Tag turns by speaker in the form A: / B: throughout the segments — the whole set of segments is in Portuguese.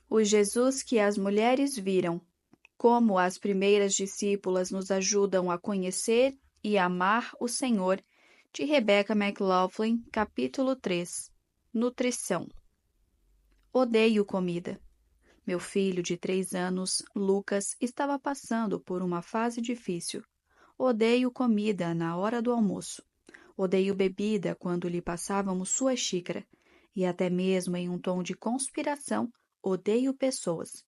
A: O Jesus que as mulheres viram. Como as primeiras discípulas nos ajudam a conhecer e amar o Senhor, de Rebecca McLaughlin, capítulo 3. Nutrição. Odeio comida. Meu filho de 3 anos, Lucas, estava passando por uma fase difícil. Odeio comida na hora do almoço. Odeio bebida quando lhe passávamos sua xícara. E até mesmo em um tom de conspiração, odeio pessoas.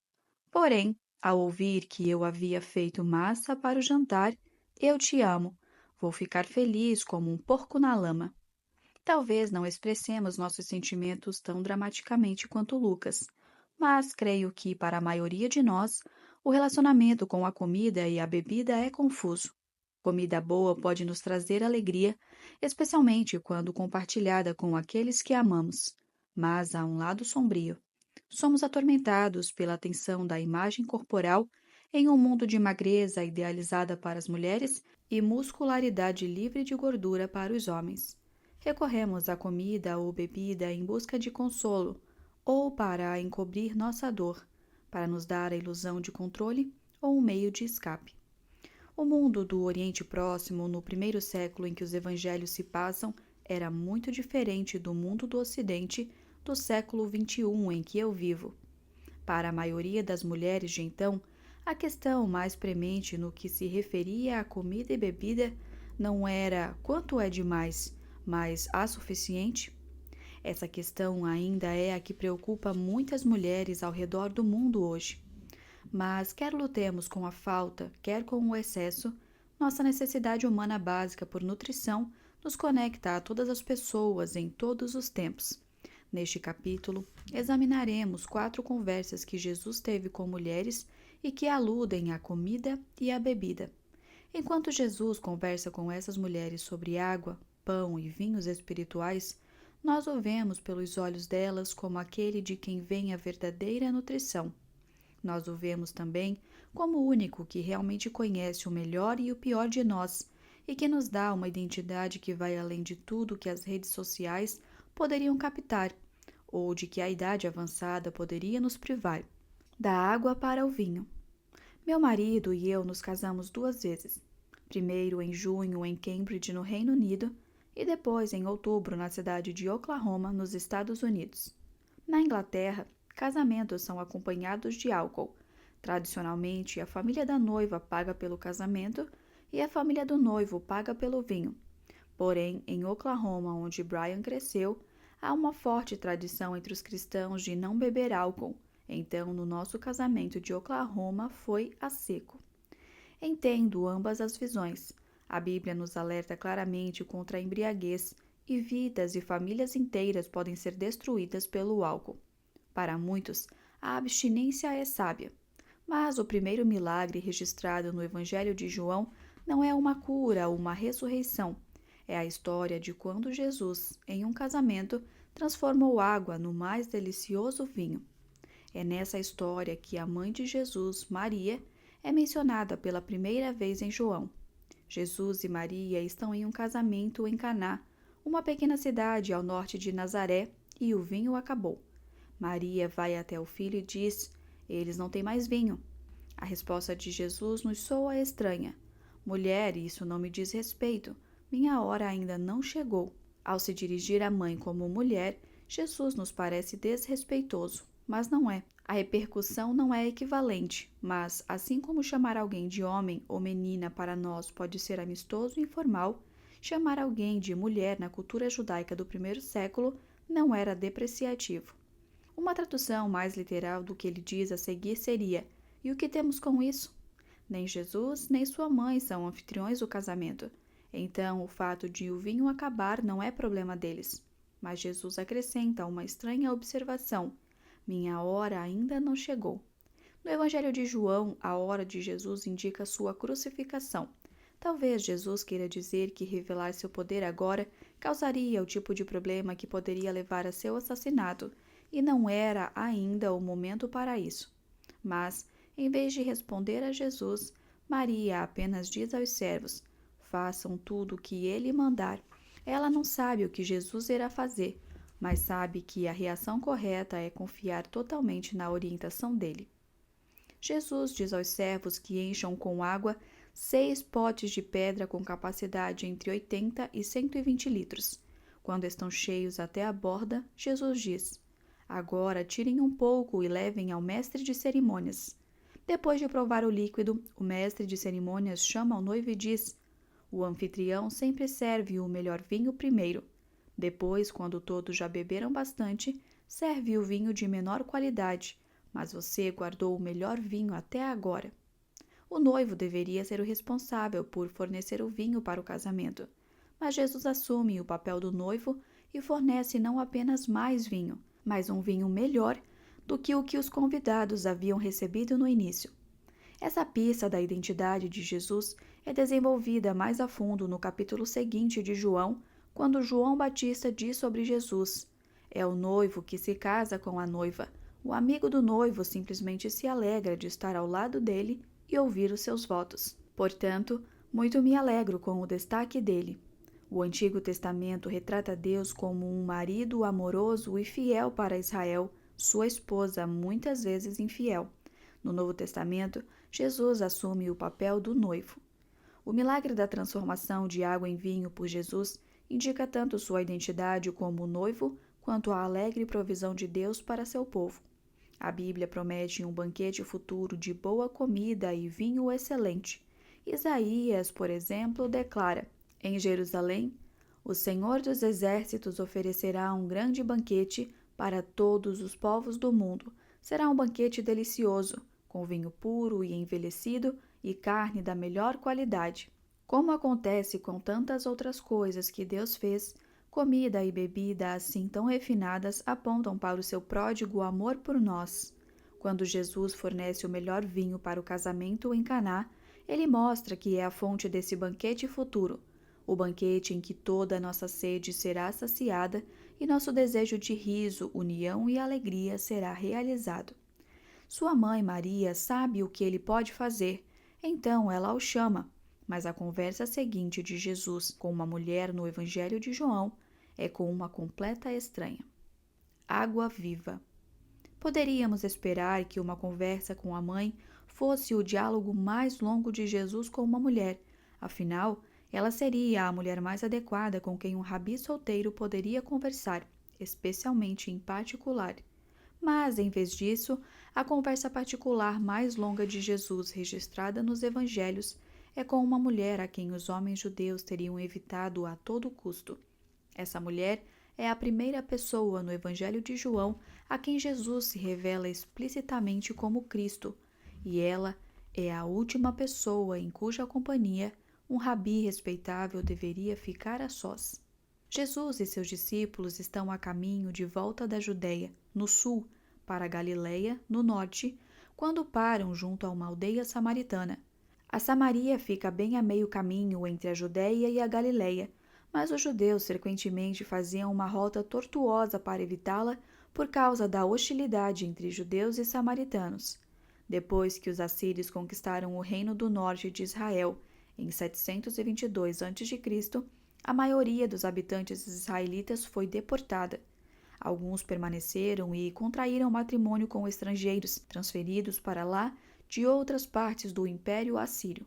A: Porém, ao ouvir que eu havia feito massa para o jantar, eu te amo. Vou ficar feliz como um porco na lama. Talvez não expressemos nossos sentimentos tão dramaticamente quanto Lucas, mas creio que, para a maioria de nós, o relacionamento com a comida e a bebida é confuso. Comida boa pode nos trazer alegria, especialmente quando compartilhada com aqueles que amamos. Mas há um lado sombrio. Somos atormentados pela tensão da imagem corporal em um mundo de magreza idealizada para as mulheres e muscularidade livre de gordura para os homens. Recorremos à comida ou bebida em busca de consolo ou para encobrir nossa dor, para nos dar a ilusão de controle ou um meio de escape. O mundo do Oriente Próximo, no primeiro século em que os evangelhos se passam, era muito diferente do mundo do Ocidente do século XXI em que eu vivo. Para a maioria das mulheres de então, a questão mais premente no que se referia à comida e bebida não era quanto é demais, mas há suficiente? Essa questão ainda é a que preocupa muitas mulheres ao redor do mundo hoje. Mas quer lutemos com a falta, quer com o excesso, nossa necessidade humana básica por nutrição nos conecta a todas as pessoas em todos os tempos. Neste capítulo, examinaremos 4 conversas que Jesus teve com mulheres e que aludem à comida e à bebida. Enquanto Jesus conversa com essas mulheres sobre água, pão e vinhos espirituais, nós o vemos pelos olhos delas como aquele de quem vem a verdadeira nutrição. Nós o vemos também como o único que realmente conhece o melhor e o pior de nós e que nos dá uma identidade que vai além de tudo que as redes sociais poderiam captar ou de que a idade avançada poderia nos privar. Da água para o vinho. Meu marido e eu nos casamos 2 vezes. Primeiro em junho em Cambridge, no Reino Unido, e depois em outubro na cidade de Oklahoma, nos Estados Unidos. Na Inglaterra, casamentos são acompanhados de álcool. Tradicionalmente, a família da noiva paga pelo casamento e a família do noivo paga pelo vinho. Porém, em Oklahoma, onde Brian cresceu, há uma forte tradição entre os cristãos de não beber álcool. Então, no nosso casamento de Oklahoma, foi a seco. Entendo ambas as visões. A Bíblia nos alerta claramente contra a embriaguez e vidas e famílias inteiras podem ser destruídas pelo álcool. Para muitos, a abstinência é sábia. Mas o primeiro milagre registrado no Evangelho de João não é uma cura ou uma ressurreição. É a história de quando Jesus, em um casamento, transformou água no mais delicioso vinho. É nessa história que a mãe de Jesus, Maria, é mencionada pela primeira vez em João. Jesus e Maria estão em um casamento em Caná, uma pequena cidade ao norte de Nazaré, e o vinho acabou. Maria vai até o filho e diz: "Eles não têm mais vinho." A resposta de Jesus nos soa estranha. "Mulher, isso não me diz respeito. Minha hora ainda não chegou." Ao se dirigir à mãe como mulher, Jesus nos parece desrespeitoso, mas não é. A repercussão não é equivalente, mas, assim como chamar alguém de homem ou menina para nós pode ser amistoso e informal, chamar alguém de mulher na cultura judaica do primeiro século não era depreciativo. Uma tradução mais literal do que ele diz a seguir seria: "E o que temos com isso?" Nem Jesus nem sua mãe são anfitriões do casamento. Então, o fato de o vinho acabar não é problema deles. Mas Jesus acrescenta uma estranha observação: "Minha hora ainda não chegou." No Evangelho de João, a hora de Jesus indica sua crucificação. Talvez Jesus queira dizer que revelar seu poder agora causaria o tipo de problema que poderia levar a seu assassinato, e não era ainda o momento para isso. Mas, em vez de responder a Jesus, Maria apenas diz aos servos: "Façam tudo o que ele mandar." Ela não sabe o que Jesus irá fazer, mas sabe que a reação correta é confiar totalmente na orientação dele. Jesus diz aos servos que encham com água 6 potes de pedra com capacidade entre 80 e 120 litros. Quando estão cheios até a borda, Jesus diz: agora tirem um pouco e levem ao mestre de cerimônias. Depois de provar o líquido, o mestre de cerimônias chama o noivo e diz: o anfitrião sempre serve o melhor vinho primeiro. Depois, quando todos já beberam bastante, serve o vinho de menor qualidade, mas você guardou o melhor vinho até agora. O noivo deveria ser o responsável por fornecer o vinho para o casamento, mas Jesus assume o papel do noivo e fornece não apenas mais vinho, mas um vinho melhor do que o que os convidados haviam recebido no início. Essa pista da identidade de Jesus é desenvolvida mais a fundo no capítulo seguinte de João, quando João Batista diz sobre Jesus: é o noivo que se casa com a noiva. O amigo do noivo simplesmente se alegra de estar ao lado dele e ouvir os seus votos. Portanto, muito me alegro com o destaque dele. O Antigo Testamento retrata Deus como um marido amoroso e fiel para Israel, sua esposa muitas vezes infiel. No Novo Testamento, Jesus assume o papel do noivo. O milagre da transformação de água em vinho por Jesus indica tanto sua identidade como noivo, quanto a alegre provisão de Deus para seu povo. A Bíblia promete um banquete futuro de boa comida e vinho excelente. Isaías, por exemplo, declara: em Jerusalém, o Senhor dos Exércitos oferecerá um grande banquete para todos os povos do mundo. Será um banquete delicioso, com vinho puro e envelhecido e carne da melhor qualidade. Como acontece com tantas outras coisas que Deus fez, comida e bebida assim tão refinadas apontam para o seu pródigo amor por nós. Quando Jesus fornece o melhor vinho para o casamento em Caná, ele mostra que é a fonte desse banquete futuro, o banquete em que toda a nossa sede será saciada e nosso desejo de riso, união e alegria será realizado. Sua mãe Maria sabe o que ele pode fazer, então ela o chama. Mas a conversa seguinte de Jesus com uma mulher no Evangelho de João é com uma completa estranha. Água viva. Poderíamos esperar que uma conversa com a mãe fosse o diálogo mais longo de Jesus com uma mulher, afinal, ela seria a mulher mais adequada com quem um rabi solteiro poderia conversar, especialmente em particular. Mas, em vez disso, a conversa particular mais longa de Jesus registrada nos evangelhos é com uma mulher a quem os homens judeus teriam evitado a todo custo. Essa mulher é a primeira pessoa no Evangelho de João a quem Jesus se revela explicitamente como Cristo, e ela é a última pessoa em cuja companhia um rabi respeitável deveria ficar a sós. Jesus e seus discípulos estão a caminho de volta da Judéia, no sul, para a Galiléia, no norte, quando param junto a uma aldeia samaritana. A Samaria fica bem a meio caminho entre a Judéia e a Galiléia, mas os judeus frequentemente faziam uma rota tortuosa para evitá-la por causa da hostilidade entre judeus e samaritanos. Depois que os assírios conquistaram o reino do norte de Israel em 722 a.C., a maioria dos habitantes israelitas foi deportada. Alguns permaneceram e contraíram matrimônio com estrangeiros, transferidos para lá de outras partes do Império Assírio.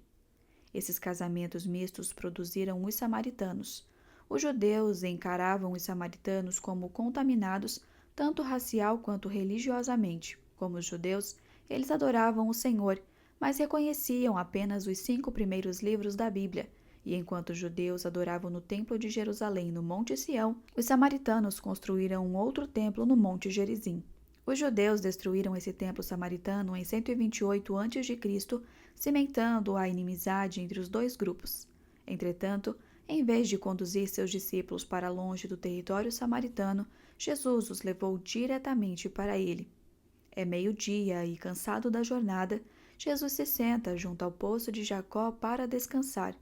A: Esses casamentos mistos produziram os samaritanos. Os judeus encaravam os samaritanos como contaminados, tanto racial quanto religiosamente. Como os judeus, eles adoravam o Senhor, mas reconheciam apenas os 5 primeiros livros da Bíblia, e enquanto os judeus adoravam no Templo de Jerusalém no Monte Sião, os samaritanos construíram um outro templo no Monte Gerizim. Os judeus destruíram esse templo samaritano em 128 a.C., cimentando a inimizade entre os dois grupos. Entretanto, em vez de conduzir seus discípulos para longe do território samaritano, Jesus os levou diretamente para ele. É meio-dia e, cansado da jornada, Jesus se senta junto ao poço de Jacó para descansar.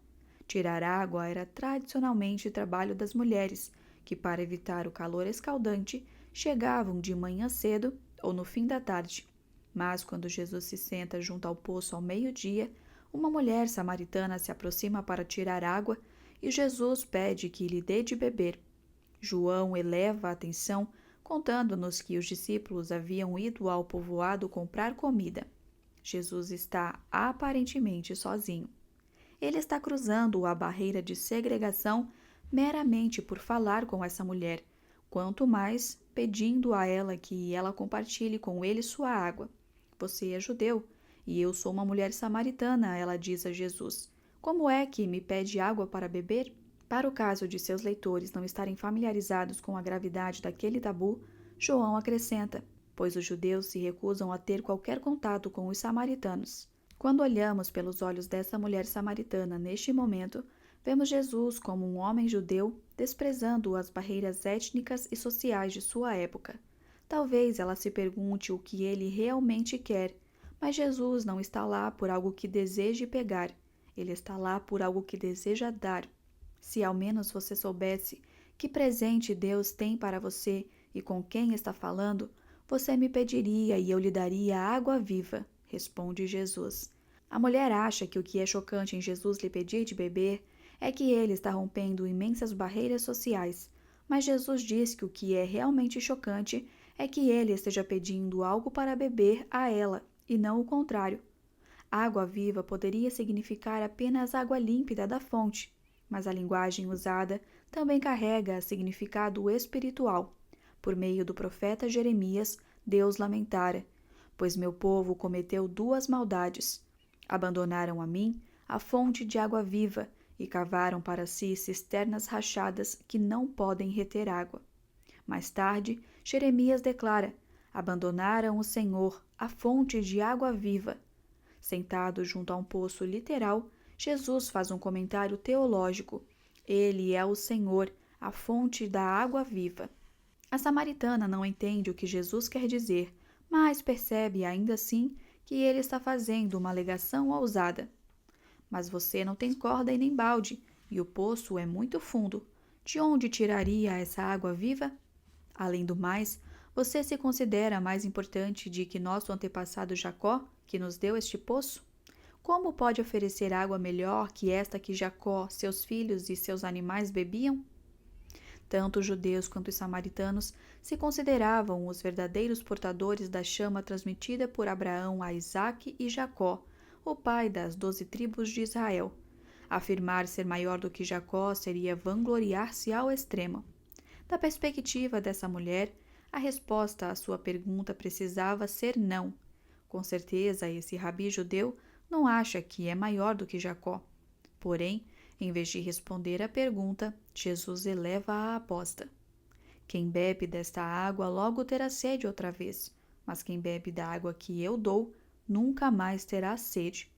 A: Tirar água era tradicionalmente trabalho das mulheres, que, para evitar o calor escaldante, chegavam de manhã cedo ou no fim da tarde. Mas quando Jesus se senta junto ao poço ao meio-dia, uma mulher samaritana se aproxima para tirar água e Jesus pede que lhe dê de beber. João eleva a atenção, contando-nos que os discípulos haviam ido ao povoado comprar comida. Jesus está aparentemente sozinho. Ele está cruzando a barreira de segregação meramente por falar com essa mulher, quanto mais pedindo a ela que ela compartilhe com ele sua água. Você é judeu e eu sou uma mulher samaritana, ela diz a Jesus. Como é que me pede água para beber? Para o caso de seus leitores não estarem familiarizados com a gravidade daquele tabu, João acrescenta, pois os judeus se recusam a ter qualquer contato com os samaritanos. Quando olhamos pelos olhos dessa mulher samaritana neste momento, vemos Jesus como um homem judeu desprezando as barreiras étnicas e sociais de sua época. Talvez ela se pergunte o que ele realmente quer, mas Jesus não está lá por algo que deseje pegar, ele está lá por algo que deseja dar. Se ao menos você soubesse que presente Deus tem para você e com quem está falando, você me pediria e eu lhe daria água viva, responde Jesus. A mulher acha que o que é chocante em Jesus lhe pedir de beber é que ele está rompendo imensas barreiras sociais, mas Jesus diz que o que é realmente chocante é que ele esteja pedindo algo para beber a ela, e não o contrário. Água viva poderia significar apenas água límpida da fonte, mas a linguagem usada também carrega significado espiritual. Por meio do profeta Jeremias, Deus lamentara, pois meu povo cometeu duas maldades. Abandonaram a mim a fonte de água viva e cavaram para si cisternas rachadas que não podem reter água. Mais tarde, Jeremias declara, abandonaram o Senhor, a fonte de água viva. Sentado junto a um poço literal, Jesus faz um comentário teológico. Ele é o Senhor, a fonte da água viva. A samaritana não entende o que Jesus quer dizer, mas percebe ainda assim que ele está fazendo uma alegação ousada. Mas você não tem corda e nem balde, e o poço é muito fundo. De onde tiraria essa água viva? Além do mais, você se considera mais importante de que nosso antepassado Jacó, que nos deu este poço? Como pode oferecer água melhor que esta que Jacó, seus filhos e seus animais bebiam? Tanto os judeus quanto os samaritanos se consideravam os verdadeiros portadores da chama transmitida por Abraão a Isaque e Jacó, o pai das 12 tribos de Israel. Afirmar ser maior do que Jacó seria vangloriar-se ao extremo. Da perspectiva dessa mulher, a resposta à sua pergunta precisava ser não. Com certeza, esse rabi judeu não acha que é maior do que Jacó. Porém, em vez de responder à pergunta, Jesus eleva a aposta. Quem bebe desta água logo terá sede outra vez, mas quem bebe da água que eu dou nunca mais terá sede.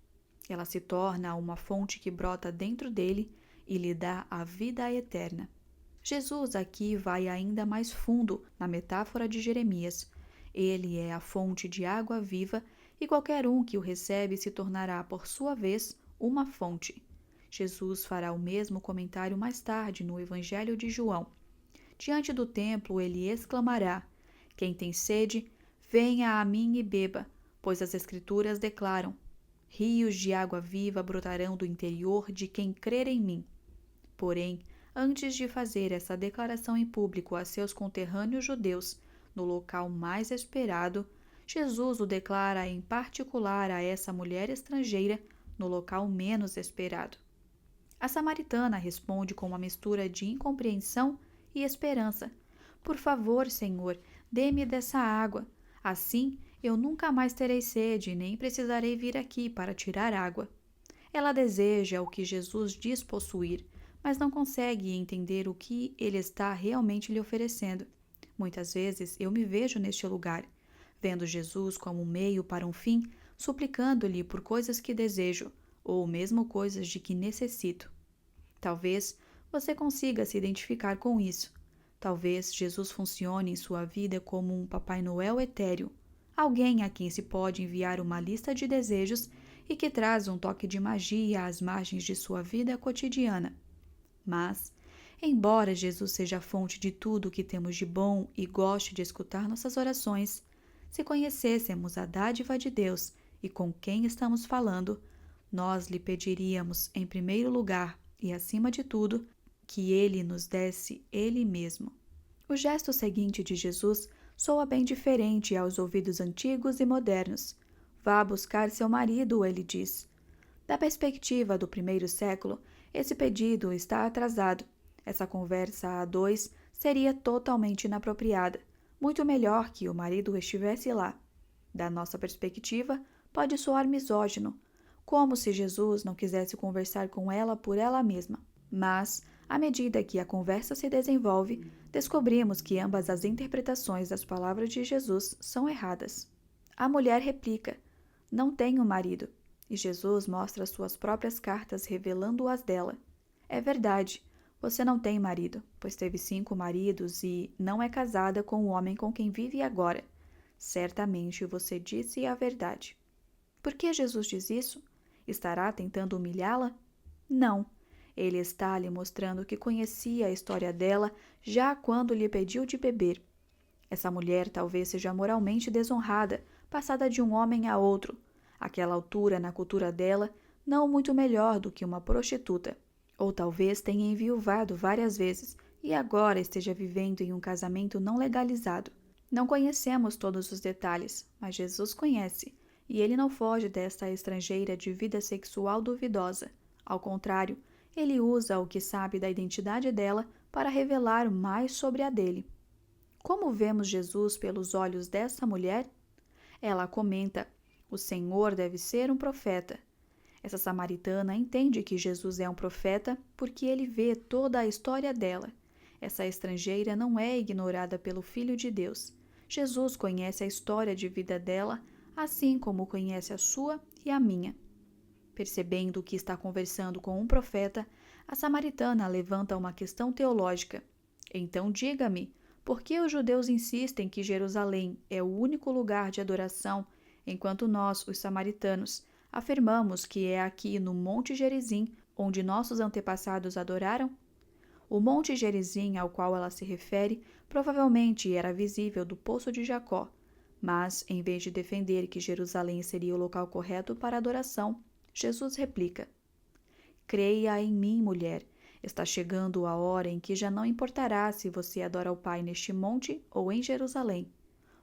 A: Ela se torna uma fonte que brota dentro dele e lhe dá a vida eterna. Jesus aqui vai ainda mais fundo na metáfora de Jeremias. Ele é a fonte de água viva e qualquer um que o recebe se tornará, por sua vez, uma fonte. Jesus fará o mesmo comentário mais tarde no Evangelho de João. Diante do templo ele exclamará: quem tem sede, venha a mim e beba, pois as Escrituras declaram: rios de água viva brotarão do interior de quem crer em mim. Porém, antes de fazer essa declaração em público a seus conterrâneos judeus, no local mais esperado, Jesus o declara em particular a essa mulher estrangeira no local menos esperado. A samaritana responde com uma mistura de incompreensão e esperança. Por favor, Senhor, dê-me dessa água. Assim, eu nunca mais terei sede, nem precisarei vir aqui para tirar água. Ela deseja o que Jesus diz possuir, mas não consegue entender o que ele está realmente lhe oferecendo. Muitas vezes eu me vejo neste lugar, vendo Jesus como um meio para um fim, suplicando-lhe por coisas que desejo, ou mesmo coisas de que necessito. Talvez você consiga se identificar com isso. Talvez Jesus funcione em sua vida como um Papai Noel etéreo, alguém a quem se pode enviar uma lista de desejos e que traz um toque de magia às margens de sua vida cotidiana. Mas, embora Jesus seja a fonte de tudo o que temos de bom e goste de escutar nossas orações, se conhecêssemos a dádiva de Deus e com quem estamos falando, nós lhe pediríamos, em primeiro lugar e acima de tudo, que Ele nos desse Ele mesmo. O gesto seguinte de Jesus soa bem diferente aos ouvidos antigos e modernos. Vá buscar seu marido, ele diz. Da perspectiva do primeiro século, esse pedido está atrasado. Essa conversa a dois seria totalmente inapropriada, muito melhor que o marido estivesse lá. Da nossa perspectiva, pode soar misógino, como se Jesus não quisesse conversar com ela por ela mesma. Mas, à medida que a conversa se desenvolve, descobrimos que ambas as interpretações das palavras de Jesus são erradas. A mulher replica: "Não tenho marido", e Jesus mostra suas próprias cartas revelando-as dela. É verdade, você não tem marido, pois teve 5 maridos e não é casada com o homem com quem vive agora. Certamente você disse a verdade. Por que Jesus diz isso? Estará tentando humilhá-la? Não. Ele está lhe mostrando que conhecia a história dela já quando lhe pediu de beber. Essa mulher talvez seja moralmente desonrada, passada de um homem a outro. Àquela altura, na cultura dela, não muito melhor do que uma prostituta. Ou talvez tenha enviuvado várias vezes e agora esteja vivendo em um casamento não legalizado. Não conhecemos todos os detalhes, mas Jesus conhece, e ele não foge desta estrangeira de vida sexual duvidosa. Ao contrário, ele usa o que sabe da identidade dela para revelar mais sobre a dele. Como vemos Jesus pelos olhos dessa mulher? Ela comenta: "O Senhor deve ser um profeta." Essa samaritana entende que Jesus é um profeta porque ele vê toda a história dela. Essa estrangeira não é ignorada pelo Filho de Deus. Jesus conhece a história de vida dela, assim como conhece a sua e a minha. Percebendo que está conversando com um profeta, a samaritana levanta uma questão teológica. Então diga-me, por que os judeus insistem que Jerusalém é o único lugar de adoração, enquanto nós, os samaritanos, afirmamos que é aqui no Monte Gerizim onde nossos antepassados adoraram? O Monte Gerizim ao qual ela se refere provavelmente era visível do Poço de Jacó, mas, em vez de defender que Jerusalém seria o local correto para adoração, Jesus replica: "Creia em mim, mulher. Está chegando a hora em que já não importará se você adora o Pai neste monte ou em Jerusalém.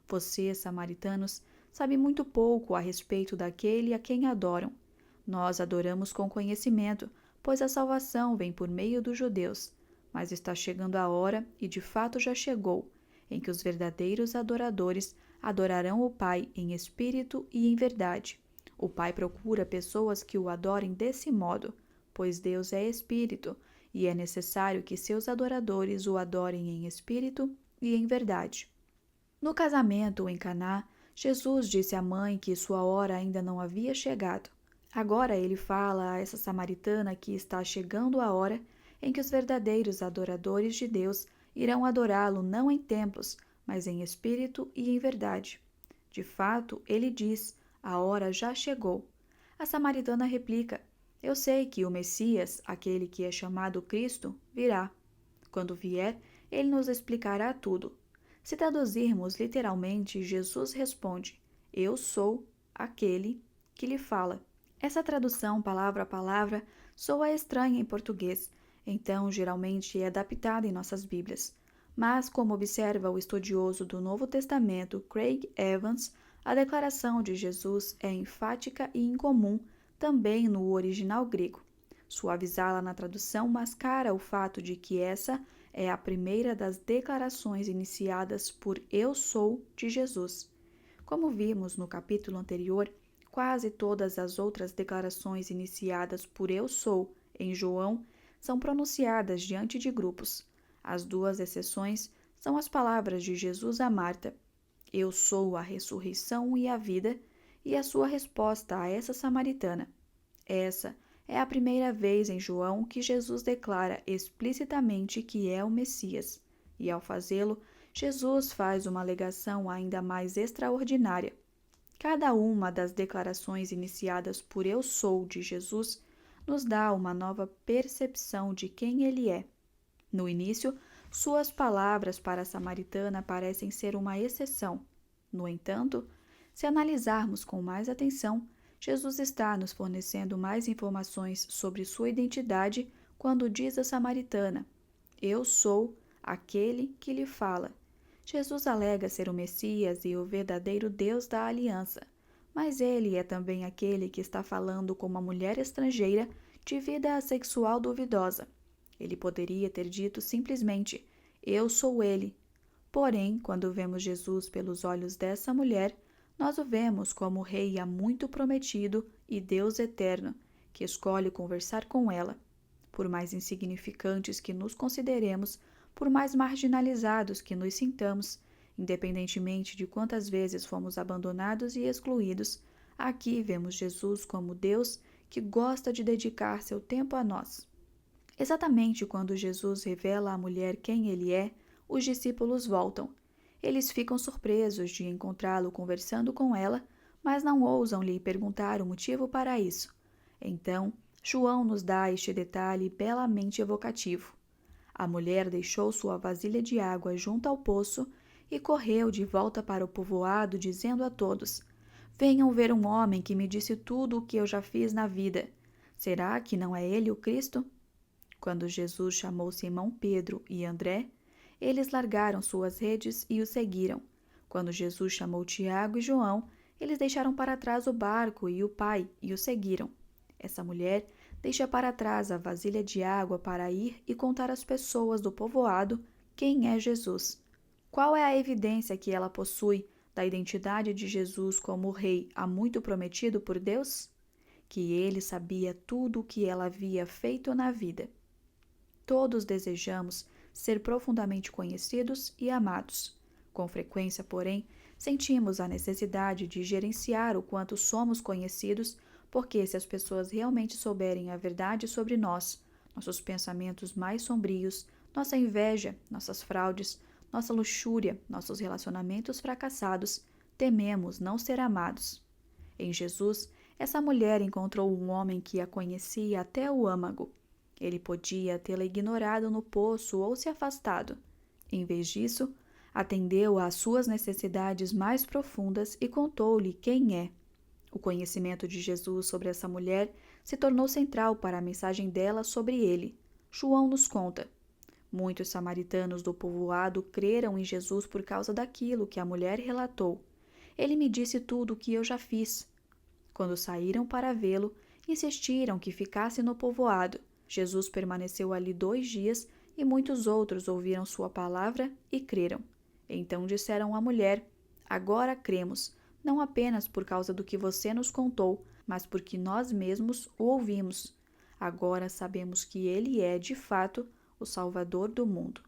A: Vocês, samaritanos, sabem muito pouco a respeito daquele a quem adoram. Nós adoramos com conhecimento, pois a salvação vem por meio dos judeus. Mas está chegando a hora, e de fato já chegou, em que os verdadeiros adoradores adorarão o Pai em espírito e em verdade. O Pai procura pessoas que o adorem desse modo, pois Deus é espírito, e é necessário que seus adoradores o adorem em espírito e em verdade." No casamento em Caná, Jesus disse à mãe que sua hora ainda não havia chegado. Agora ele fala a essa samaritana que está chegando a hora em que os verdadeiros adoradores de Deus irão adorá-lo não em templos, mas em espírito e em verdade. De fato, ele diz: "A hora já chegou." A samaritana replica: "Eu sei que o Messias, aquele que é chamado Cristo, virá. Quando vier, ele nos explicará tudo." Se traduzirmos literalmente, Jesus responde: "Eu sou aquele que lhe fala." Essa tradução palavra a palavra soa estranha em português, então geralmente é adaptada em nossas Bíblias. Mas, como observa o estudioso do Novo Testamento Craig Evans, a declaração de Jesus é enfática e incomum também no original grego. Suavizá-la na tradução mascara o fato de que essa é a primeira das declarações iniciadas por "Eu sou" de Jesus. Como vimos no capítulo anterior, quase todas as outras declarações iniciadas por "Eu sou" em João são pronunciadas diante de grupos. As 2 exceções são as palavras de Jesus a Marta: "Eu sou a ressurreição e a vida", e a sua resposta a essa samaritana. Essa é a primeira vez em João que Jesus declara explicitamente que é o Messias, e ao fazê-lo, Jesus faz uma alegação ainda mais extraordinária. Cada uma das declarações iniciadas por "Eu sou" de Jesus nos dá uma nova percepção de quem ele é. No início, suas palavras para a samaritana parecem ser uma exceção. No entanto, se analisarmos com mais atenção, Jesus está nos fornecendo mais informações sobre sua identidade quando diz à samaritana: "Eu sou aquele que lhe fala. Jesus alega ser o Messias e o verdadeiro Deus da aliança, mas ele é também aquele que está falando com uma mulher estrangeira de vida sexual duvidosa. Ele poderia ter dito simplesmente: Eu sou ele. Porém, quando vemos Jesus pelos olhos dessa mulher, nós o vemos como o Rei há muito prometido e Deus eterno, que escolhe conversar com ela. Por mais insignificantes que nos consideremos, por mais marginalizados que nos sintamos, independentemente de quantas vezes fomos abandonados e excluídos, aqui vemos Jesus como Deus que gosta de dedicar seu tempo a nós. Exatamente quando Jesus revela à mulher quem ele é, os discípulos voltam. Eles ficam surpresos de encontrá-lo conversando com ela, mas não ousam lhe perguntar o motivo para isso. Então, João nos dá este detalhe belamente evocativo. A mulher deixou sua vasilha de água junto ao poço e correu de volta para o povoado, dizendo a todos: Venham ver um homem que me disse tudo o que eu já fiz na vida. Será que não é ele o Cristo? Quando Jesus chamou Simão Pedro e André, eles largaram suas redes e o seguiram. Quando Jesus chamou Tiago e João, eles deixaram para trás o barco e o pai e o seguiram. Essa mulher deixa para trás a vasilha de água para ir e contar às pessoas do povoado quem é Jesus. Qual é a evidência que ela possui da identidade de Jesus como o Rei há muito prometido por Deus? Que ele sabia tudo o que ela havia feito na vida. Todos desejamos ser profundamente conhecidos e amados. Com frequência, porém, sentimos a necessidade de gerenciar o quanto somos conhecidos, porque se as pessoas realmente souberem a verdade sobre nós, nossos pensamentos mais sombrios, nossa inveja, nossas fraudes, nossa luxúria, nossos relacionamentos fracassados, tememos não ser amados. Em Jesus, essa mulher encontrou um homem que a conhecia até o âmago. Ele podia tê-la ignorado no poço ou se afastado. Em vez disso, atendeu às suas necessidades mais profundas e contou-lhe quem é. O conhecimento de Jesus sobre essa mulher se tornou central para a mensagem dela sobre ele. João nos conta: muitos samaritanos do povoado creram em Jesus por causa daquilo que a mulher relatou. Ele me disse tudo o que eu já fiz. Quando saíram para vê-lo, insistiram que ficasse no povoado. Jesus permaneceu ali 2 dias e muitos outros ouviram sua palavra e creram. Então disseram à mulher: Agora cremos, não apenas por causa do que você nos contou, mas porque nós mesmos o ouvimos. Agora sabemos que ele é, de fato, o Salvador do mundo.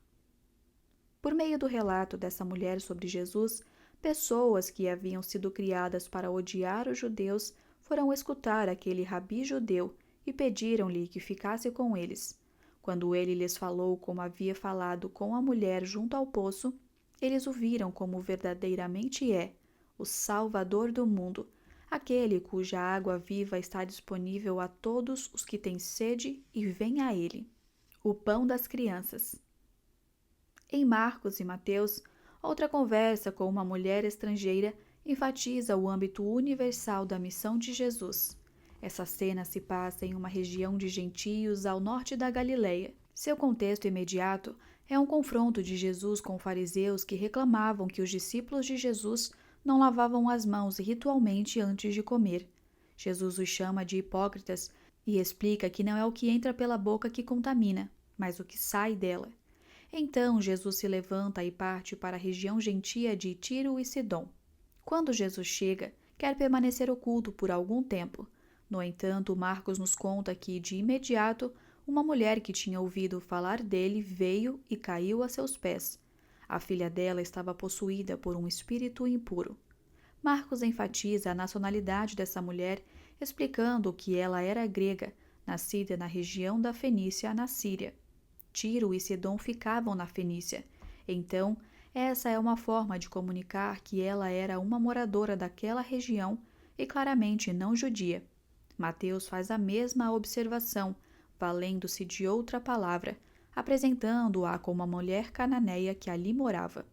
A: Por meio do relato dessa mulher sobre Jesus, pessoas que haviam sido criadas para odiar os judeus foram escutar aquele rabi judeu e pediram-lhe que ficasse com eles. Quando ele lhes falou como havia falado com a mulher junto ao poço, eles o viram como verdadeiramente é, o Salvador do mundo, aquele cuja água viva está disponível a todos os que têm sede e vêm a ele. O pão das crianças. Em Marcos e Mateus, outra conversa com uma mulher estrangeira enfatiza o âmbito universal da missão de Jesus. Essa cena se passa em uma região de gentios ao norte da Galileia. Seu contexto imediato é um confronto de Jesus com fariseus que reclamavam que os discípulos de Jesus não lavavam as mãos ritualmente antes de comer. Jesus os chama de hipócritas e explica que não é o que entra pela boca que contamina, mas o que sai dela. Então Jesus se levanta e parte para a região gentia de Tiro e Sidom. Quando Jesus chega, quer permanecer oculto por algum tempo. No entanto, Marcos nos conta que, de imediato, uma mulher que tinha ouvido falar dele veio e caiu a seus pés. A filha dela estava possuída por um espírito impuro. Marcos enfatiza a nacionalidade dessa mulher, explicando que ela era grega, nascida na região da Fenícia, na Síria. Tiro e Sidom ficavam na Fenícia. Então, essa é uma forma de comunicar que ela era uma moradora daquela região e claramente não judia. Mateus faz a mesma observação, valendo-se de outra palavra, apresentando-a como uma mulher cananeia que ali morava.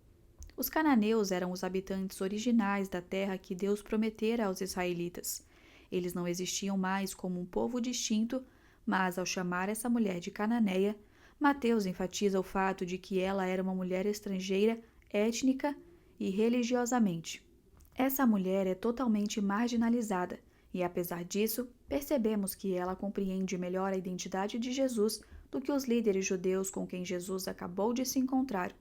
A: Os cananeus eram os habitantes originais da terra que Deus prometera aos israelitas. Eles não existiam mais como um povo distinto, mas ao chamar essa mulher de cananeia, Mateus enfatiza o fato de que ela era uma mulher estrangeira, étnica e religiosamente. Essa mulher é totalmente marginalizada e, apesar disso, percebemos que ela compreende melhor a identidade de Jesus do que os líderes judeus com quem Jesus acabou de se encontrar.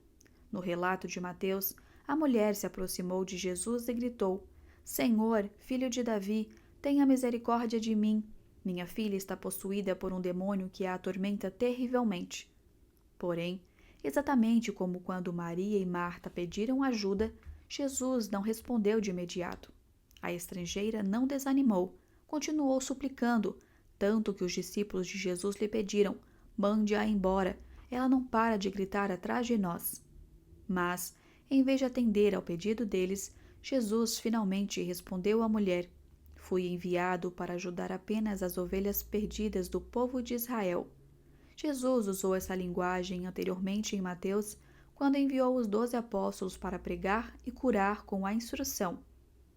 A: No relato de Mateus, a mulher se aproximou de Jesus e gritou: Senhor, filho de Davi, tenha misericórdia de mim. Minha filha está possuída por um demônio que a atormenta terrivelmente. Porém, exatamente como quando Maria e Marta pediram ajuda, Jesus não respondeu de imediato. A estrangeira não desanimou, continuou suplicando, tanto que os discípulos de Jesus lhe pediram: mande-a embora, ela não para de gritar atrás de nós. Mas, em vez de atender ao pedido deles, Jesus finalmente respondeu à mulher: Fui enviado para ajudar apenas as ovelhas perdidas do povo de Israel. Jesus usou essa linguagem anteriormente em Mateus, quando enviou os 12 apóstolos para pregar e curar com a instrução: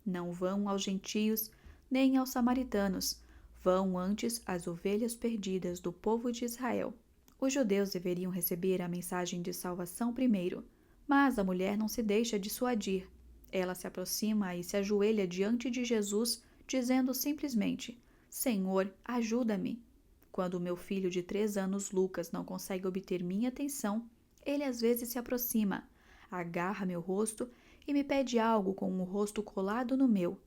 A: Não vão aos gentios, nem aos samaritanos, vão antes às ovelhas perdidas do povo de Israel. Os judeus deveriam receber a mensagem de salvação primeiro, mas a mulher não se deixa dissuadir. Ela se aproxima e se ajoelha diante de Jesus, dizendo simplesmente: Senhor, ajuda-me. Quando o meu filho de 3 anos, Lucas, não consegue obter minha atenção, ele às vezes se aproxima, agarra meu rosto e me pede algo com o rosto colado no meu.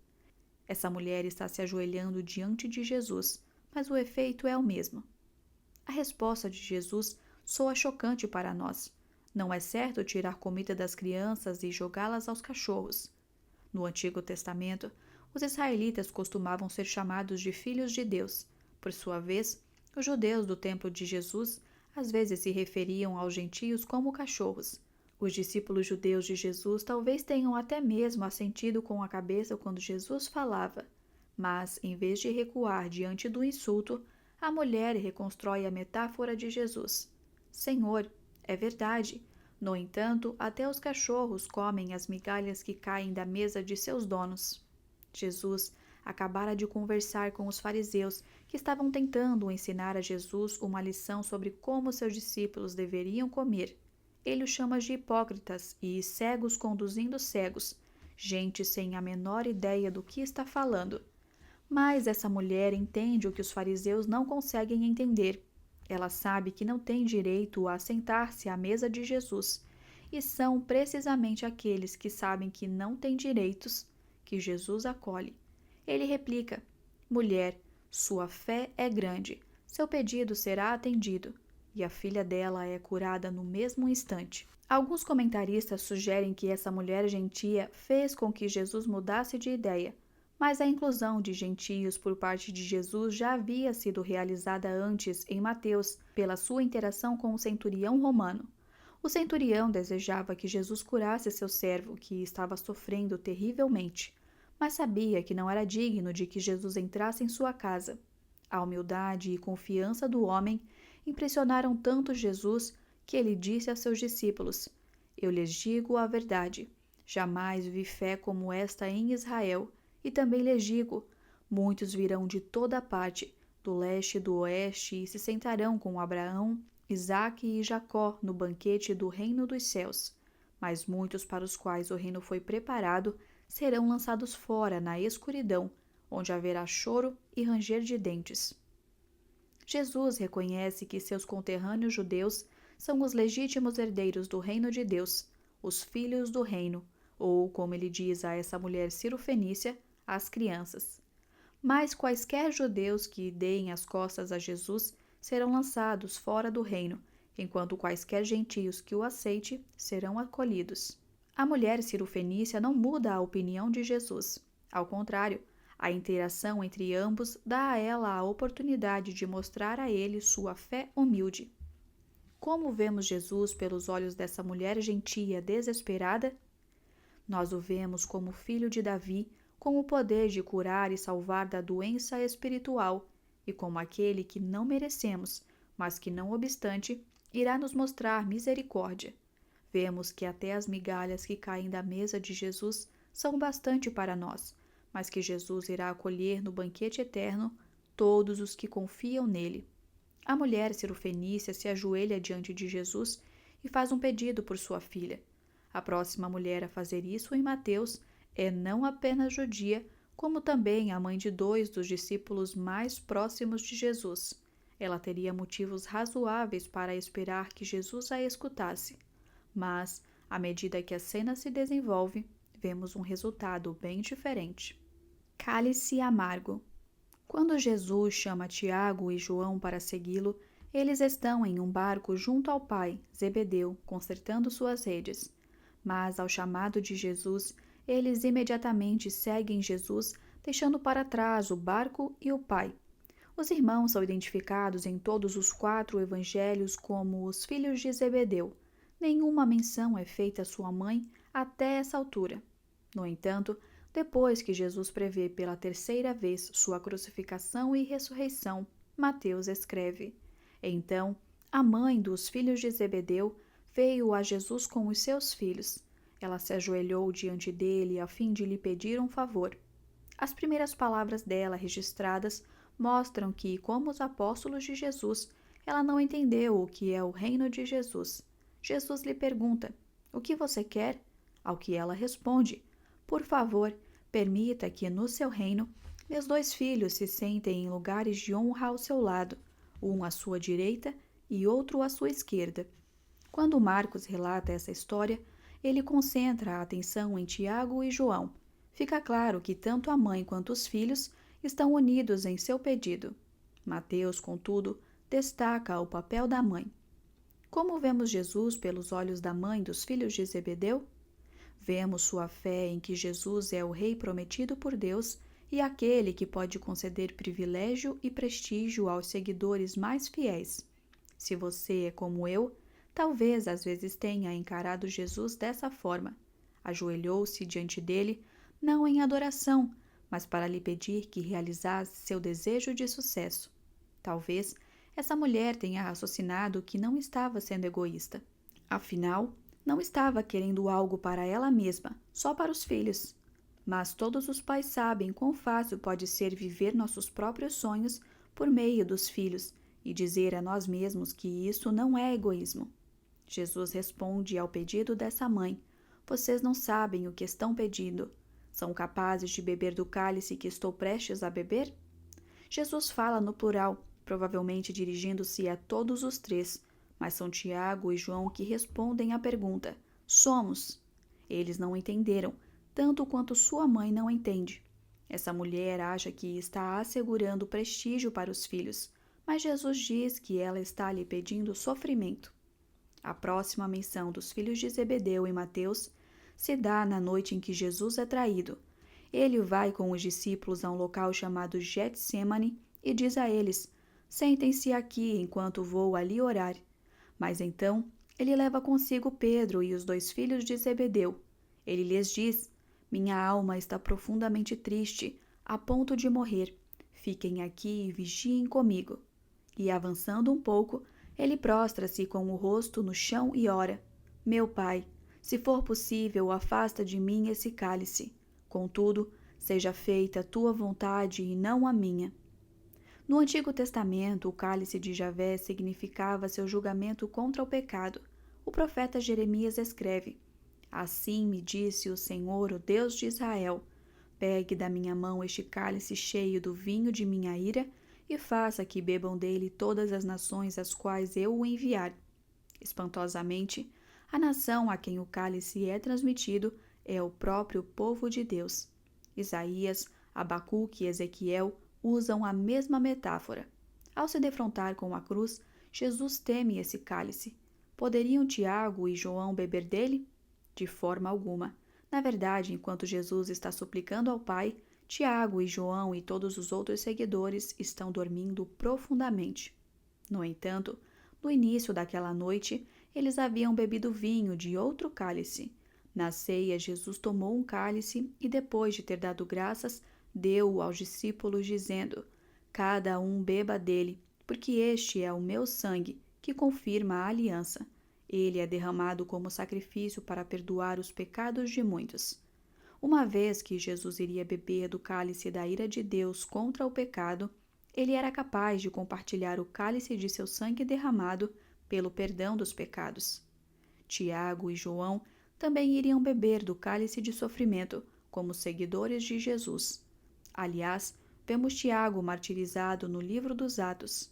A: Essa mulher está se ajoelhando diante de Jesus, mas o efeito é o mesmo. A resposta de Jesus soa chocante para nós. Não é certo tirar comida das crianças e jogá-las aos cachorros. No Antigo Testamento, os israelitas costumavam ser chamados de filhos de Deus. Por sua vez, os judeus do templo de Jesus às vezes se referiam aos gentios como cachorros. Os discípulos judeus de Jesus talvez tenham até mesmo assentido com a cabeça quando Jesus falava, mas, em vez de recuar diante do insulto, a mulher reconstrói a metáfora de Jesus. Senhor, é verdade. No entanto, até os cachorros comem as migalhas que caem da mesa de seus donos. Jesus acabara de conversar com os fariseus, que estavam tentando ensinar a Jesus uma lição sobre como seus discípulos deveriam comer. Ele os chama de hipócritas e cegos conduzindo cegos, gente sem a menor ideia do que está falando. Mas essa mulher entende o que os fariseus não conseguem entender. Ela sabe que não tem direito a sentar-se à mesa de Jesus, e são precisamente aqueles que sabem que não têm direitos que Jesus acolhe. Ele replica: Mulher, sua fé é grande, seu pedido será atendido. E a filha dela é curada no mesmo instante. Alguns comentaristas sugerem que essa mulher gentia fez com que Jesus mudasse de ideia, mas a inclusão de gentios por parte de Jesus já havia sido realizada antes em Mateus, pela sua interação com o centurião romano. O centurião desejava que Jesus curasse seu servo, que estava sofrendo terrivelmente, mas sabia que não era digno de que Jesus entrasse em sua casa. A humildade e confiança do homem impressionaram tanto Jesus que ele disse a seus discípulos: Eu lhes digo a verdade, jamais vi fé como esta em Israel. E também lhes digo: muitos virão de toda parte, do leste e do oeste, e se sentarão com Abraão, Isaque e Jacó no banquete do reino dos céus. Mas muitos para os quais o reino foi preparado serão lançados fora na escuridão, onde haverá choro e ranger de dentes. Jesus reconhece que seus conterrâneos judeus são os legítimos herdeiros do reino de Deus, os filhos do reino, ou, como ele diz a essa mulher cirofenícia, as crianças. Mas quaisquer judeus que deem as costas a Jesus serão lançados fora do reino, enquanto quaisquer gentios que o aceite serão acolhidos. A mulher cirofenícia não muda a opinião de Jesus. Ao contrário, a interação entre ambos dá a ela a oportunidade de mostrar a ele sua fé humilde. Como vemos Jesus pelos olhos dessa mulher gentia desesperada? Nós o vemos como filho de Davi, com o poder de curar e salvar da doença espiritual, e como aquele que não merecemos, mas que, não obstante, irá nos mostrar misericórdia. Vemos que até as migalhas que caem da mesa de Jesus são bastante para nós, mas que Jesus irá acolher no banquete eterno todos os que confiam nele. A mulher cirofenícia se ajoelha diante de Jesus e faz um pedido por sua filha. A próxima mulher a fazer isso em Mateus é não apenas judia, como também a mãe de 2 dos discípulos mais próximos de Jesus. Ela teria motivos razoáveis para esperar que Jesus a escutasse. Mas, à medida que a cena se desenvolve, vemos um resultado bem diferente. Cálice amargo. Quando Jesus chama Tiago e João para segui-lo, eles estão em um barco junto ao pai, Zebedeu, consertando suas redes. Mas, ao chamado de Jesus, eles imediatamente seguem Jesus, deixando para trás o barco e o pai. Os irmãos são identificados em todos os 4 evangelhos como os filhos de Zebedeu. Nenhuma menção é feita à sua mãe até essa altura. No entanto, depois que Jesus prevê pela 3ª vez sua crucificação e ressurreição, Mateus escreve: Então, a mãe dos filhos de Zebedeu veio a Jesus com os seus filhos. Ela se ajoelhou diante dele a fim de lhe pedir um favor. As primeiras palavras dela registradas mostram que, como os apóstolos de Jesus, ela não entendeu o que é o reino de Jesus. Jesus lhe pergunta: O que você quer? Ao que ela responde: Por favor, permita que no seu reino meus 2 filhos se sentem em lugares de honra ao seu lado, um à sua direita e outro à sua esquerda. Quando Marcos relata essa história, ele concentra a atenção em Tiago e João. Fica claro que tanto a mãe quanto os filhos estão unidos em seu pedido. Mateus, contudo, destaca o papel da mãe. Como vemos Jesus pelos olhos da mãe dos filhos de Zebedeu? Vemos sua fé em que Jesus é o Rei prometido por Deus e aquele que pode conceder privilégio e prestígio aos seguidores mais fiéis. Se você é como eu, talvez às vezes tenha encarado Jesus dessa forma. Ajoelhou-se diante dele, não em adoração, mas para lhe pedir que realizasse seu desejo de sucesso. Talvez essa mulher tenha raciocinado que não estava sendo egoísta. Afinal, não estava querendo algo para ela mesma, só para os filhos. Mas todos os pais sabem quão fácil pode ser viver nossos próprios sonhos por meio dos filhos e dizer a nós mesmos que isso não é egoísmo. Jesus responde ao pedido dessa mãe: Vocês não sabem o que estão pedindo. São capazes de beber do cálice que estou prestes a beber? Jesus fala no plural, provavelmente dirigindo-se a todos os 3, mas são Tiago e João que respondem à pergunta: Somos. Eles não entenderam, tanto quanto sua mãe não entende. Essa mulher acha que está assegurando prestígio para os filhos, mas Jesus diz que ela está lhe pedindo sofrimento. A próxima menção dos filhos de Zebedeu em Mateus se dá na noite em que Jesus é traído. Ele vai com os discípulos a um local chamado Getsemane e diz a eles: Sentem-se aqui enquanto vou ali orar. Mas então ele leva consigo Pedro e os 2 filhos de Zebedeu. Ele lhes diz: Minha alma está profundamente triste, a ponto de morrer. Fiquem aqui e vigiem comigo. E avançando um pouco, ele prostra-se com o rosto no chão e ora: Meu Pai, se for possível, afasta de mim esse cálice. Contudo, seja feita a tua vontade e não a minha. No Antigo Testamento, o cálice de Javé significava seu julgamento contra o pecado. O profeta Jeremias escreve: Assim me disse o Senhor, o Deus de Israel: Pegue da minha mão este cálice cheio do vinho de minha ira e faça que bebam dele todas as nações às quais eu o enviar. Espantosamente, a nação a quem o cálice é transmitido é o próprio povo de Deus. Isaías, Abacuque e Ezequiel usam a mesma metáfora. Ao se defrontar com a cruz, Jesus teme esse cálice. Poderiam Tiago e João beber dele? De forma alguma. Na verdade, enquanto Jesus está suplicando ao Pai, Tiago e João e todos os outros seguidores estão dormindo profundamente. No entanto, no início daquela noite, eles haviam bebido vinho de outro cálice. Na ceia, Jesus tomou um cálice e, depois de ter dado graças, deu-o aos discípulos, dizendo: Cada um beba dele, porque este é o meu sangue, que confirma a aliança. Ele é derramado como sacrifício para perdoar os pecados de muitos. Uma vez que Jesus iria beber do cálice da ira de Deus contra o pecado, Ele era capaz de compartilhar o cálice de seu sangue derramado pelo perdão dos pecados. Tiago e João também iriam beber do cálice de sofrimento, como seguidores de Jesus. Aliás, vemos Tiago martirizado no livro dos Atos.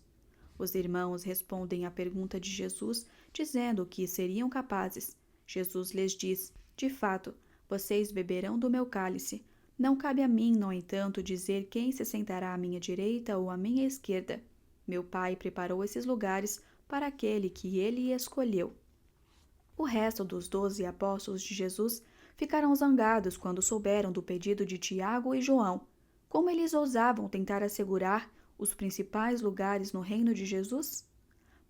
A: Os irmãos respondem à pergunta de Jesus, dizendo que seriam capazes. Jesus lhes diz: de fato, vocês beberão do meu cálice. Não cabe a mim, no entanto, dizer quem se sentará à minha direita ou à minha esquerda. Meu Pai preparou esses lugares para aquele que ele escolheu. O resto dos 12 apóstolos de Jesus ficaram zangados quando souberam do pedido de Tiago e João. Como eles ousavam tentar assegurar os principais lugares no reino de Jesus?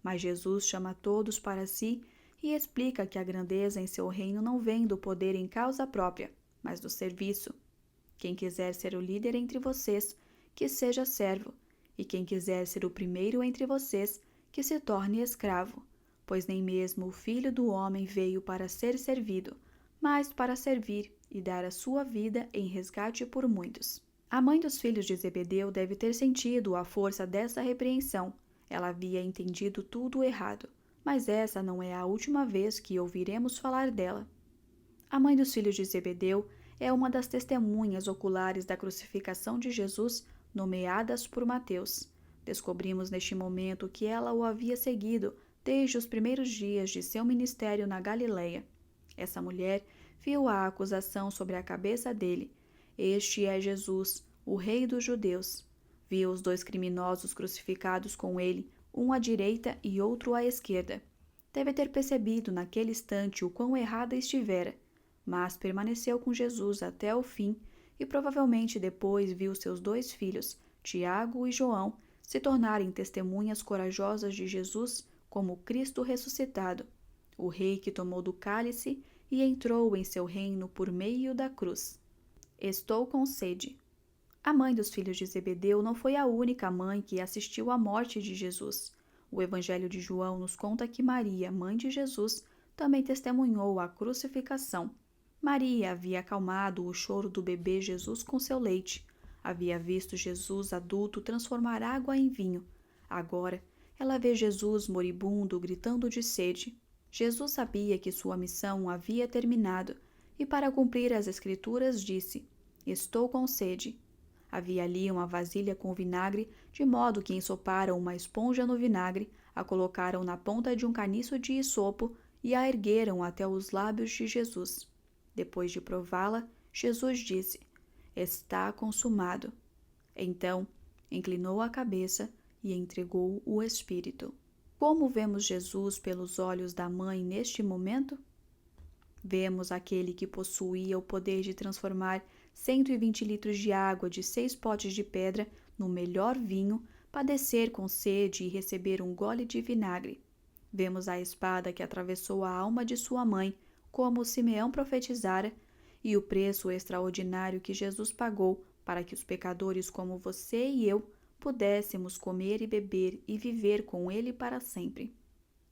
A: Mas Jesus chama todos para si e explica que a grandeza em seu reino não vem do poder em causa própria, mas do serviço. Quem quiser ser o líder entre vocês, que seja servo, e quem quiser ser o primeiro entre vocês, que se torne escravo, pois nem mesmo o Filho do Homem veio para ser servido, mas para servir e dar a sua vida em resgate por muitos. A mãe dos filhos de Zebedeu deve ter sentido a força dessa repreensão. Ela havia entendido tudo errado, mas essa não é a última vez que ouviremos falar dela. A mãe dos filhos de Zebedeu é uma das testemunhas oculares da crucificação de Jesus, nomeadas por Mateus. Descobrimos neste momento que ela o havia seguido desde os primeiros dias de seu ministério na Galileia. Essa mulher viu a acusação sobre a cabeça dele. Este é Jesus, o rei dos judeus. Viu os 2 criminosos crucificados com ele, um à direita e outro à esquerda. Deve ter percebido naquele instante o quão errada estivera, mas permaneceu com Jesus até o fim e provavelmente depois viu seus 2 filhos, Tiago e João, se tornarem testemunhas corajosas de Jesus como Cristo ressuscitado, o rei que tomou do cálice e entrou em seu reino por meio da cruz. Estou com sede. A mãe dos filhos de Zebedeu não foi a única mãe que assistiu à morte de Jesus. O Evangelho de João nos conta que Maria, mãe de Jesus, também testemunhou a crucificação. Maria havia acalmado o choro do bebê Jesus com seu leite. Havia visto Jesus adulto transformar água em vinho. Agora, ela vê Jesus moribundo gritando de sede. Jesus sabia que sua missão havia terminado e, para cumprir as Escrituras, disse: Estou com sede. Havia ali uma vasilha com vinagre, de modo que ensoparam uma esponja no vinagre, a colocaram na ponta de um caniço de isopo e a ergueram até os lábios de Jesus. Depois de prová-la, Jesus disse: Está consumado. Então, inclinou a cabeça e entregou o Espírito. Como vemos Jesus pelos olhos da mãe neste momento? Vemos aquele que possuía o poder de transformar 120 litros de água de 6 potes de pedra no melhor vinho, padecer com sede e receber um gole de vinagre. Vemos a espada que atravessou a alma de sua mãe, como Simeão profetizara, e o preço extraordinário que Jesus pagou para que os pecadores como você e eu pudéssemos comer e beber e viver com ele para sempre.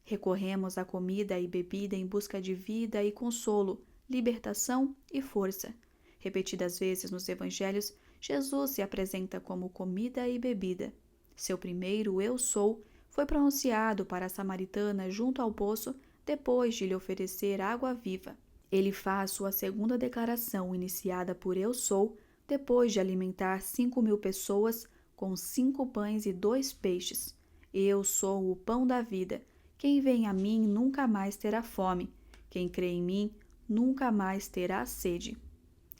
A: Recorremos à comida e bebida em busca de vida e consolo, libertação e força. Repetidas vezes nos evangelhos, Jesus se apresenta como comida e bebida. Seu primeiro "eu sou" foi pronunciado para a samaritana junto ao poço depois de lhe oferecer água viva. Ele faz sua segunda declaração iniciada por "eu sou", depois de alimentar 5.000 pessoas com 5 pães e 2 peixes. Eu sou o pão da vida. Quem vem a mim nunca mais terá fome. Quem crê em mim nunca mais terá sede.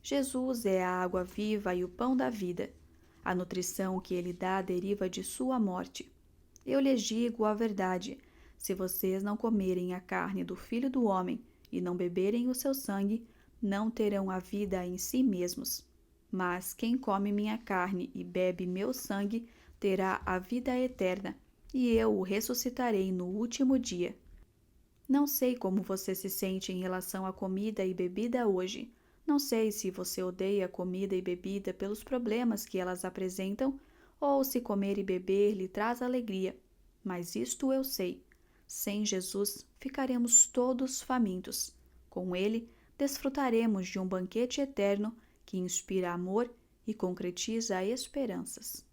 A: Jesus é a água viva e o pão da vida. A nutrição que ele dá deriva de sua morte. Eu lhes digo a verdade: se vocês não comerem a carne do Filho do Homem e não beberem o seu sangue, não terão a vida em si mesmos. Mas quem come minha carne e bebe meu sangue terá a vida eterna, e eu o ressuscitarei no último dia. Não sei como você se sente em relação à comida e bebida hoje. Não sei se você odeia comida e bebida pelos problemas que elas apresentam, ou se comer e beber lhe traz alegria. Mas isto eu sei: sem Jesus ficaremos todos famintos. Com ele, desfrutaremos de um banquete eterno que inspira amor e concretiza esperanças.